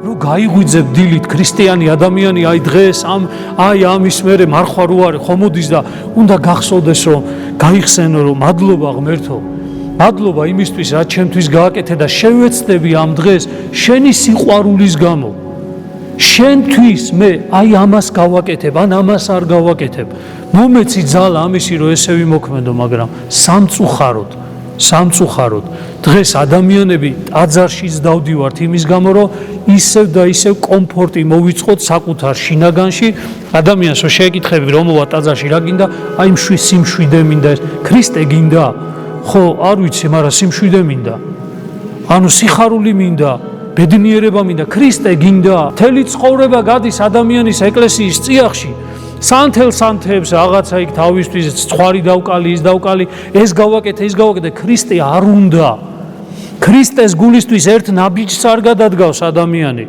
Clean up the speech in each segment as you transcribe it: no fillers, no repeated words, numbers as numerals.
რო გაიღვიძებ დილით ქრისტიანი ადამიანი აი დღეს აი ამის მერე მარხვა რო არის ხო მოდის და უნდა გახსოვდეს რომ გაიხსენო რომ მადლობა ღმერთო მადლობა იმისთვის რაც ჩემთვის გააკეთე და შევეცდები ამ დღეს შენი სიყვარულის გამო შენთვის მე აი ამას გავაკეთებ ან ამას არ გავაკეთებ მომეცი ძალა ამისი რომ ესე ვიმოქმედო მაგრამ სამწუხაროდ დღეს ადამიანები ტაძარშიც დავდივართ იმის გამო რომ ისევ და ისევ კომფორტი მოვიწყოთ საკუთარ შინაგანში ადამიანს რო შეეკითხები რომ მოვა ტაძარში რა გინდა აი სიმშვიდე მინდა ქრისტე გინდა ხო არ ვიცი მაგრამ სიმშვიდე მინდა ანუ სიხარული მინდა ბედნიერება მინდა ქრისტე გინდა მთელი ცხოვრება გადის ადამიანის ეკლესიის წიაღში სანთელს რაღაცა იქ თავისთვის ცხვარი დავკალი ის დავკალი ეს გავაკეთე ქრისტე არ უნდა ქრისტეს გულისთვის ერთ ნაბიჯს არ გადადგავს ადამიანი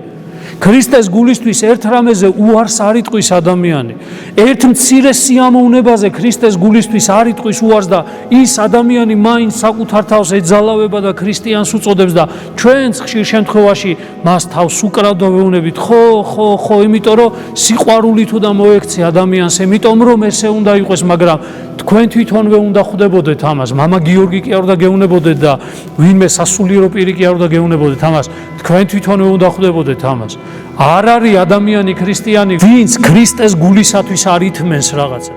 ქრისტეს გულისთვის ერთ რამეზე უარს არ იტყვის ადამიანი ერთ მცირე სიამოვნებაზე ქრისტეს გულისთვის არ იტყვის უარს და ის ადამიანი მაინც საკუთარ თავს ეძალავება და ქრისტიანს უწოდებს და ჩვენც ხშირ შემთხვევაში მას თავს უკრავდა ვეუბნებით ხო იმიტომ რომ სიყვარული თუ და მოექცე ადამიანს იმიტომ რომ ესე უნდა იყოს მაგრამ თქვენ თვითონვე უნდა ხვდებოდეთ ამას მამა გიორგი კი არ უნდა გეუბნებოდეთ და ვინმე სასულიერო პირი კი არ უნდა გეუბნებოდეთ ამას თქვენ თვითონვე უნდა ხვდებოდეთ ამას არ არის ადამიანი ქრისტიანი ვინც ქრისტეს გულისათვის არ ითმენს რაღაცას